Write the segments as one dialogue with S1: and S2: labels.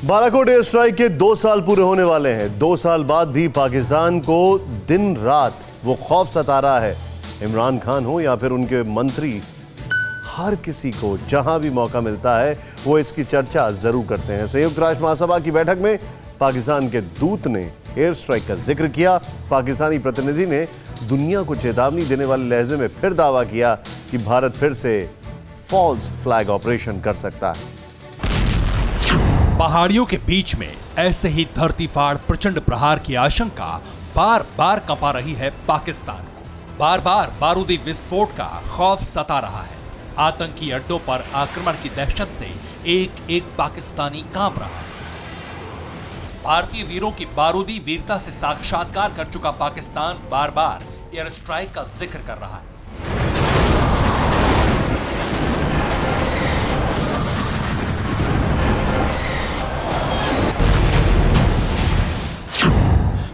S1: Balakot air strike के 2 साल पूरे होने वाले हैं। 2 साल बाद भी पाकिस्तान को दिन रात वो खौफ सता रहा है। इमरान खान हो या फिर उनके मंत्री, हर किसी को जहां भी मौका मिलता है वो इसकी चर्चा जरूर करते हैं। संयुक्त राष्ट्र महासभा की बैठक में पाकिस्तान के दूत ने एयर स्ट्राइक का जिक्र किया। पाकिस्तानी प्रतिनिधि ने दुनिया को चेतावनी देने वाले लहजे में फिर दावा किया कि भारत फिर से फॉल्स फ्लैग ऑपरेशन कर सकता है।
S2: पहाड़ियों के बीच में ऐसे ही धरती फाड़ प्रचंड प्रहार की आशंका बार बार कंपा रही है पाकिस्तान को। बार बार बारूदी विस्फोट का खौफ सता रहा है। आतंकी अड्डों पर आक्रमण की दहशत से एक एक पाकिस्तानी कांप रहा है। भारतीय वीरों की बारूदी वीरता से साक्षात्कार कर चुका पाकिस्तान बार बार एयर स्ट्राइक का जिक्र कर रहा है।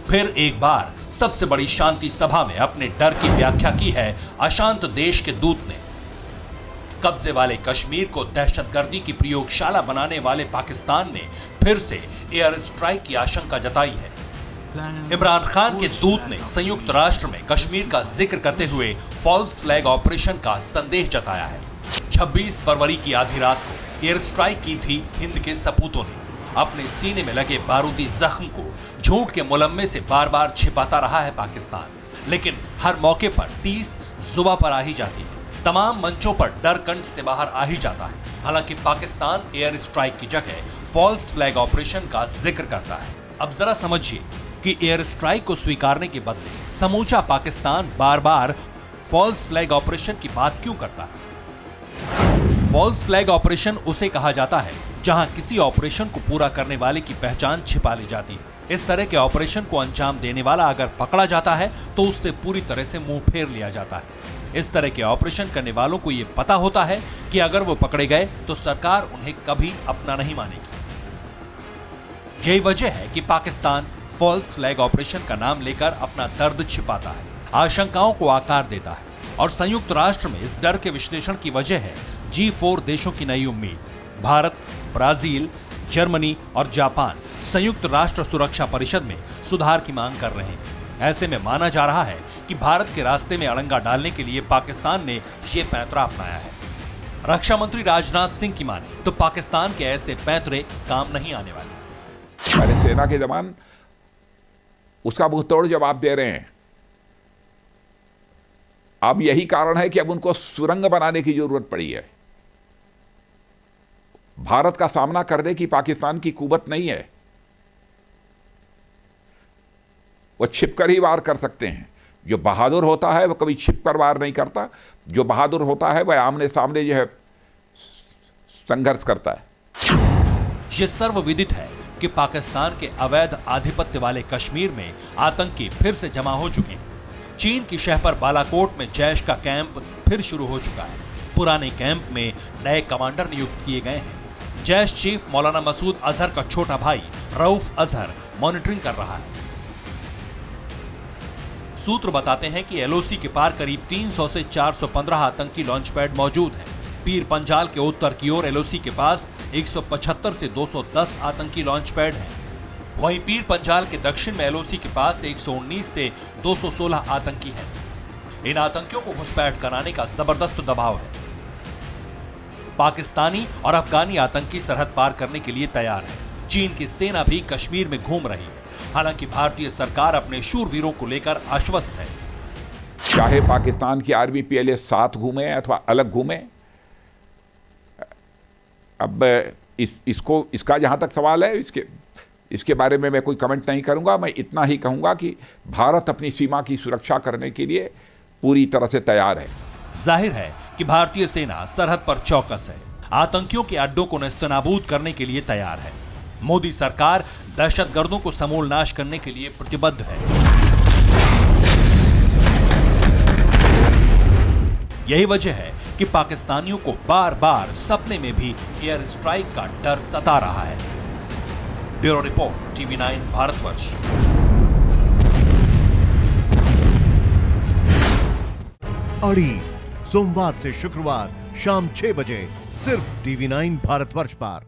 S2: फिर एक बार सबसे बड़ी शांति सभा में अपने डर की व्याख्या की है अशांत देश के दूत ने। कब्जे वाले कश्मीर को दहशतगर्दी की प्रयोगशाला बनाने वाले पाकिस्तान ने फिर से एयर स्ट्राइक की आशंका जताई है। इमरान खान के दूत ने संयुक्त राष्ट्र में कश्मीर का जिक्र करते हुए फॉल्स फ्लैग ऑपरेशन का संदेह जताया है। 26 फरवरी की आधी रात को एयर स्ट्राइक की थी हिंद के सपूतों ने। अपने सीने में लगे बारूदी जख्म को झूठ के मुलम्मे से बार बार छिपाता रहा है पाकिस्तान, लेकिन हर मौके पर 30 जुबां पर आ ही जाती है। तमाम मंचों पर डर कंठ से बाहर आ ही जाता है। हालांकि पाकिस्तान एयर स्ट्राइक की जगह फॉल्स फ्लैग ऑपरेशन का जिक्र करता है। अब जरा समझिए कि एयर स्ट्राइक को स्वीकारने के बदले समूचा पाकिस्तान बार बार फॉल्स फ्लैग ऑपरेशन की बात क्यों करता है। फॉल्स फ्लैग ऑपरेशन उसे कहा जाता है जहां किसी ऑपरेशन को पूरा करने वाले की पहचान छिपा ली जाती है। इस तरह के ऑपरेशन को अंजाम देने वाला अगर पकड़ा जाता है तो उससे पूरी तरह से मुंह फेर लिया जाता है। इस तरह के ऑपरेशन करने वालों को यह पता होता है कि अगर वो पकड़े गए तो सरकार उन्हें कभी अपना नहीं मानेगी। यही वजह है कि पाकिस्तान फॉल्स फ्लैग ऑपरेशन का नाम लेकर अपना दर्द छिपाता है, आशंकाओं को आकार देता है। और संयुक्त राष्ट्र में इस डर के विश्लेषण की वजह है G4 देशों की नई उम्मीद। भारत, ब्राजील, जर्मनी और जापान संयुक्त राष्ट्र सुरक्षा परिषद में सुधार की मांग कर रहे हैं। ऐसे में माना जा रहा है कि भारत के रास्ते में अड़ंगा डालने के लिए पाकिस्तान ने ये पैंतरा अपनाया है। रक्षा मंत्री राजनाथ सिंह की माने तो पाकिस्तान के ऐसे पैंतरे काम नहीं आने वाले।
S3: हमारे सेना के जवान उसका मुंहतोड़ जवाब दे रहे हैं। अब यही कारण है कि अब उनको सुरंग बनाने की जरूरत पड़ी है। भारत का सामना करने की पाकिस्तान की कुवत नहीं है। वो छिपकर ही वार कर सकते हैं। जो बहादुर होता है वो कभी छिपकर वार नहीं करता। जो बहादुर होता है वह आमने सामने जो है संघर्ष करता है।
S2: यह सर्वविदित है कि पाकिस्तान के अवैध आधिपत्य वाले कश्मीर में आतंकी फिर से जमा हो चुके हैं। चीन की शहर पर बालाकोट में जैश का कैंप फिर शुरू हो चुका है। पुराने कैंप में नए कमांडर नियुक्त किए गए हैं। जैश चीफ मौलाना मसूद अजहर का छोटा भाई रऊफ अजहर मॉनिटरिंग कर रहा है। सूत्र बताते हैं कि एलओसी के पार करीब 300 से 415 आतंकी लॉन्च पैड मौजूद हैं। पीर पंजाल के उत्तर की ओर एलओसी के पास 175 से 210 आतंकी लॉन्च पैड हैं। वहीं पीर पंजाल के दक्षिण में एलओसी के पास 119 से 216 आतंकी हैं। इन आतंकियों को घुसपैठ कराने का जबरदस्त दबाव है। पाकिस्तानी और अफगानी आतंकी सरहद पार करने के लिए तैयार है। चीन की सेना भी कश्मीर में घूम रही है। हालांकि भारतीय सरकार अपने शूरवीरों को लेकर आश्वस्त है।
S3: चाहे पाकिस्तान की आर्मी पीएलए साथ घूमे अथवा अलग घूमे, अब इसका जहां तक सवाल है इसके बारे में मैं कोई कमेंट नहीं करूंगा। मैं इतना ही कहूंगा कि भारत अपनी सीमा की सुरक्षा करने के लिए पूरी तरह से तैयार है।
S2: जाहिर है कि भारतीय सेना सरहद पर चौकस है। आतंकियों के अड्डों को नेस्तनाबूद करने के लिए तैयार है। मोदी सरकार दहशतगर्दों को समूल नाश करने के लिए प्रतिबद्ध है। यही वजह है कि पाकिस्तानियों को बार बार सपने में भी एयर स्ट्राइक का डर सता रहा है। Bureau report, TV9 Bharatvarsh.
S1: अड़ी सोमवार से शुक्रवार शाम 6 बजे सिर्फ TV9 भारतवर्ष पर।